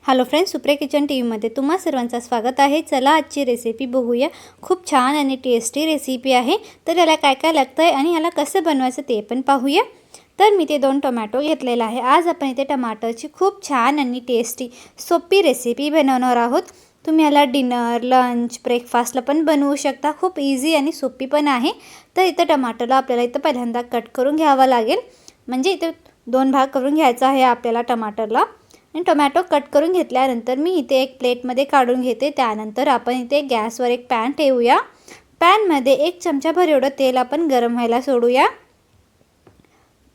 Hello friends, Supriya kitchen टीव्हीमध्ये तुम्हा सर्वांचं स्वागत आहे। चला आजची रेसिपी बघूया। खूप छान आणि टेस्टी रेसिपी आहे। तर याला काय काय लागतं आहे आणि याला कसं बनवायचं ते पण पाहूया। तर मी ते 2 टोमॅटो घेतलेला आहे। आज आपण इथे टमाटरची खूप छान आणि टेस्टी सोपी रेसिपी बनवणार आहोत। तुम्ही याला डिनर, लंच, ब्रेकफास्टला पण बनवू शकता। खूप इझी आणि सोपी पण आहे। तर इथे टमाटरला आपल्याला इथे पहिल्यांदा कट करून घ्यावा लागेल। म्हणजे इथे 2 भाग करून घ्यायचा आहे आपल्याला टमाटरला। आणि टोमॅटो कट करून घेतल्यानंतर मी इथे एक प्लेटमध्ये काढून घेते। त्यानंतर आपण इथे गॅसवर एक पॅन ठेवूया। पॅनमध्ये 1 चमचाभर एवढं तेल आपण गरम व्हायला सोडूया।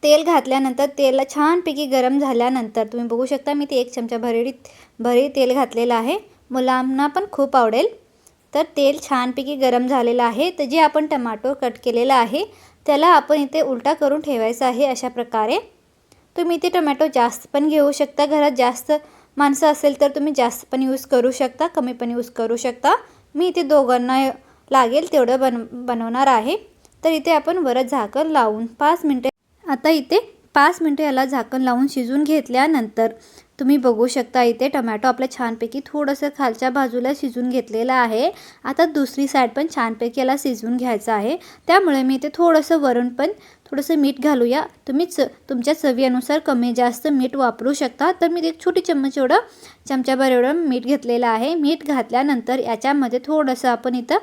तेल घातल्यानंतर तेल छानपैकी गरम झाल्यानंतर तुम्ही बघू शकता मी ते 1 चमचा भरी तेल घातलेलं आहे। मुलांना पण खूप आवडेल। तर तेल छानपैकी गरम झालेलं आहे। तर जे आपण टोमॅटो कट केलेला आहे त्याला आपण इथे उलटा करून ठेवायचा आहे अशा प्रकारे। तुम्ही इथे टोमॅटो जास्त पण घेऊ शकता। घरात जास्त माणसं असेल तर तुम्ही जास्त पण यूज करू शकता, कमी पण यूज करू शकता। मी इथे दोघांना लागेल तेवढं बनवणार आहे। तर इथे आपण वरच झाकण लावून 5 मिनिटे आता इथे 5 मिनिटे याला झाकण लावून शिजवून घेतल्यानंतर तुम्ही बघू शकता इथे टोमॅटो आपलं छानपैकी थोडंसं खालच्या बाजूला शिजून घेतलेलं आहे। आता दुसरी साइड पण छानपैकी याला शिजवून घ्यायचं आहे। त्यामुळे मी इथे थोडंसं वरून पण थोडंसं मीठ घालूया। तुम्ही तुमच्या चवीनुसार कमी जास्त मीठ वापरू शकता। तर मी एक छोटी चमचाभर एवढं मीठ घेतलेलं आहे। मीठ घातल्यानंतर याच्यामध्ये थोडंसं आपण इथं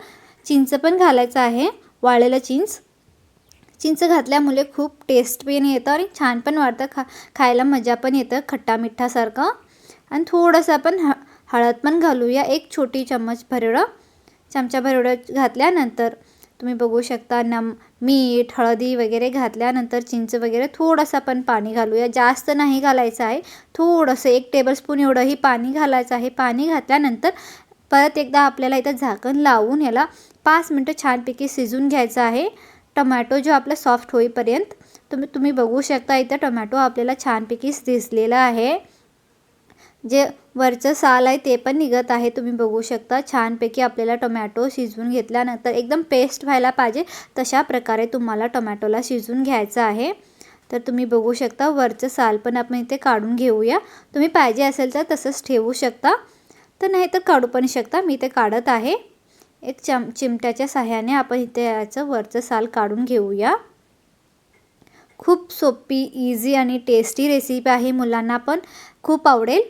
चिंच पण घालायचं आहे, वाळलेलं चिंच घातल्यामुळे खूप टेस्ट पण येतं आणि छान पण वाटतं, खायला मजा पण येतं खट्टा मिठासारखं। आणि थोडंसं आपण हळद पण घालूया, एक छोटी चमचाभर एवढं घातल्यानंतर तुम्ही बघू शकता मीठ, हळदी वगैरे घातल्यानंतर चिंच वगैरे थोडंसं आपण पाणी घालूया। जास्त नाही घालायचं आहे, थोडंसं 1 टेबलस्पून एवढंही पाणी घालायचं आहे। पाणी घातल्यानंतर परत एकदा आपल्याला इथं झाकण लावून याला 5 मिनिटं छानपैकी शिजवून घ्यायचं आहे। टोमॅटो जो आपला सॉफ्ट होईपर्यंत तुम्ही बघू शकता इथं टोमॅटो आपल्याला छानपैकी शिजलेला आहे। जे वरचं साल आहे ते पण निघत आहे। तुम्ही बघू शकता छानपैकी आपल्याला टोमॅटो शिजवून घेतल्यानंतर एकदम पेस्ट व्हायला पाहिजे तशा प्रकारे तुम्हाला टोमॅटोला शिजवून घ्यायचं आहे। तर तुम्ही बघू शकता वरचं साल पण आपण इथे काढून घेऊया। तुम्ही पाहिजे असेल तर तसंच ठेवू शकता, तर नाही तर काढू पण शकता। मी इथे काढत आहे। एक चिमट्याच्या सहाय्याने आपण इथे याचं वरचं साल काढून घेऊया। खूप सोपी, इझी आणि टेस्टी रेसिपी आहे। मुलांना पण खूप आवडेल।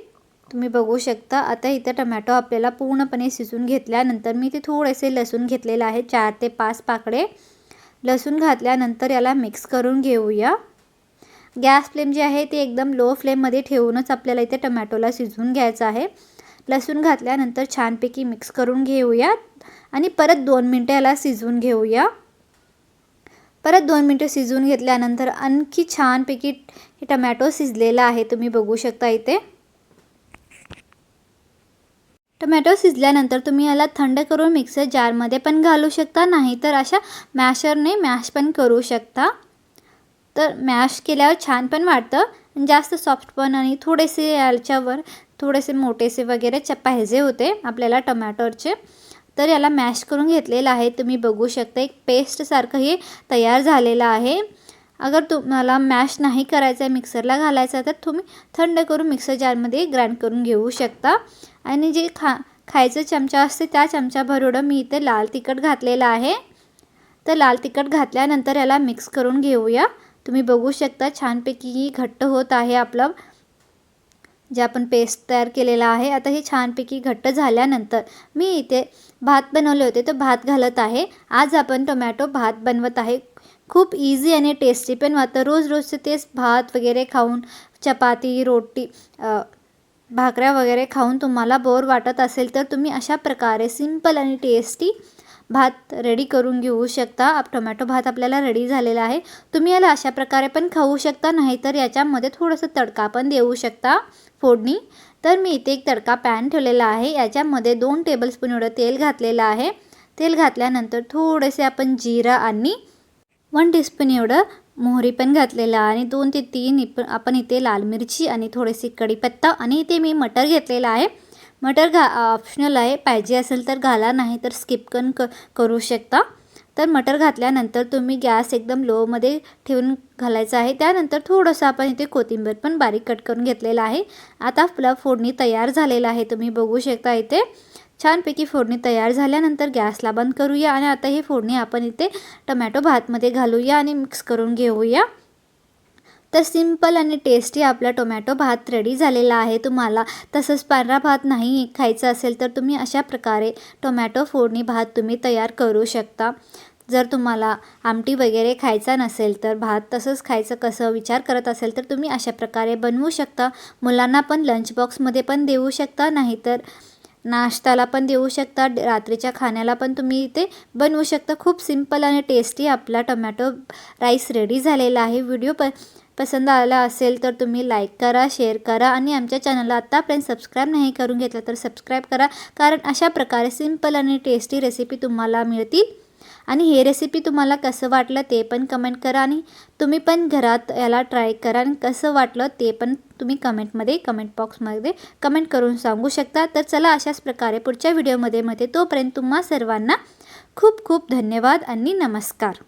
तुम्ही बघू शकता आता इथे टोमॅटो आपल्याला पूर्णपणे शिजवून घेतल्यानंतर मी इथे थोडेसे लसूण घेतलेले आहे, 4 ते 5 पाकळे लसूण घातल्यानंतर याला मिक्स करून घेऊया। गॅस फ्लेम जी आहे ती एकदम लो फ्लेममध्ये ठेवूनच आपल्याला इथे टोमॅटोला शिजवून घ्यायचं आहे। लसूण घातल्यानंतर छानपैकी मिक्स करून घेऊया आणि परत 2 मिनिटं याला शिजवून घेऊया। परत 2 मिनिटं शिजवून घेतल्यानंतर आणखी छानपैकी टोमॅटो शिजलेला आहे। तुम्ही बघू शकता इथे टोमॅटो शिजल्यानंतर तुम्ही याला थंड करून मिक्सर जारमध्ये पण घालू शकता, नाही तर अशा मॅशरने मॅश पण करू शकता। तर मॅश केल्यावर छान पण वाटतं, जास्त सॉफ्ट पण आणि थोडेसे याच्यावर थोडेसे मोठेसे वगैरे पाहिजे होते आपल्याला टोमॅटोचे। तर याला मॅश करून घेतलेलं आहे। तुम्ही बघू शकता एक पेस्ट सारखं हे तयार झालेलं आहे। अगर तुम्हाला मॅश नाही करायचं आहे, मिक्सरला घालायचं आहे, तर तुम्ही थंड करून मिक्सर जारमध्ये ग्राइंड करून घेऊ शकता। आणि जे खायचं चमचा असते त्या चमचाभर एवढं मी इथे लाल तिखट घातलेलं आहे। तर लाल तिखट घातल्यानंतर याला मिक्स करून घेऊया। तुम्ही बघू शकता छानपैकी घट्ट होत आहे आपलं जे आपण पेस्ट तयार केलेला आहे। आता हे छानपैकी घट्ट झाल्यानंतर मी इथे भात बनवले होते तर भात घालत आहे। आज आपण टोमॅटो भात बनवत आहे। खूप इझी आणि टेस्टी पण वाटतं। रोज तेच भात वगैरे खाऊन, चपाती, रोटी, भाकऱ्या वगैरे खाऊन तुम्हाला बोर वाटत असेल तर तुम्ही अशा प्रकारे सिंपल आणि टेस्टी भात रेडी करून घेऊ शकता। टोमॅटो भात आपल्याला रेडी झालेला आहे। तुम्ही याला अशा प्रकारे पण खाऊ शकता, नाही तर याच्यामध्ये थोडंसं तडका पण देऊ शकता फोडणी। तर मी इथे एक तडका पॅन ठेवलेला आहे। याच्यामध्ये 2 टेबलस्पून एवढं तेल घातलेलं आहे। तेल घातल्यानंतर थोडेसे आपण जिरा आणि 1 टीस्पून एवढं मोहरी पण घातलेलं आणि 2 ते 3 आपण इथे लाल मिरची आणि थोडेसे कढीपत्ता आणि इथे मी मटर घेतलेला आहे। मटर ऑप्शनल आहे, पाहिजे असेल तर घाला, नाही तर स्किप करू शकता। तर मटर घातल्यानंतर तुम्ही गॅस एकदम लोमध्ये ठेवून घालायचं आहे। त्यानंतर थोडंसं आपण इथे कोथिंबीर पण बारीक कट करून घेतलेला आहे। आता आपला फोडणी तयार झालेला आहे, तुम्ही बघू शकता इथे छानपैकी फोडणी तयार झाल्यानंतर गॅसला बंद करूया आणि आता ही फोडणी आपण इथे टोमॅटो भातमध्ये घालूया आणि मिक्स करून घेऊया। तर सिंपल आणि टेस्टी आपला टोमॅटो भात रेडी झालेला आहे। तुम्हाला तसंच पांढरा भात नाही खायचा असेल तर तुम्ही अशा प्रकारे टोमॅटो फोडणी भात तुम्ही तयार करू शकता। जर तुम्हाला आमटी वगैरे खायचा नसेल तर भात तसंच खायचं कसं विचार करत असेल तर तुम्ही अशा प्रकारे बनवू शकता। मुलांना पण लंच बॉक्समध्ये पण देऊ शकता, नाहीतर नाश्त्याला पण देऊ शकता, रात्रीच्या खाण्याला पण तुम्ही इथे बनवू शकता। खूप सिंपल आणि टेस्टी आपला टोमॅटो राईस रेडी झालेला आहे। व्हिडिओ पसंत आला असेल तर तुम्ही लाईक करा, शेअर करा आणि आमच्या चॅनलला आत्तापर्यंत सबस्क्राईब नाही करून घेतलं तर सबस्क्राईब करा, कारण अशा प्रकारे सिंपल आणि टेस्टी रेसिपी तुम्हाला मिळतील। आणि हे रेसिपी तुम्हाला कसं वाटलं ते पण कमेंट करा आणि तुम्ही पण घरात याला ट्राय करा आणि कसं वाटलं ते पण तुम्ही कमेंट बॉक्समध्ये कमेंट करून सांगू शकता। तर चला अशाच प्रकारे पुढच्या व्हिडिओमध्ये तोपर्यंत तुम्हा सर्वांना खूप खूप धन्यवाद आणि नमस्कार।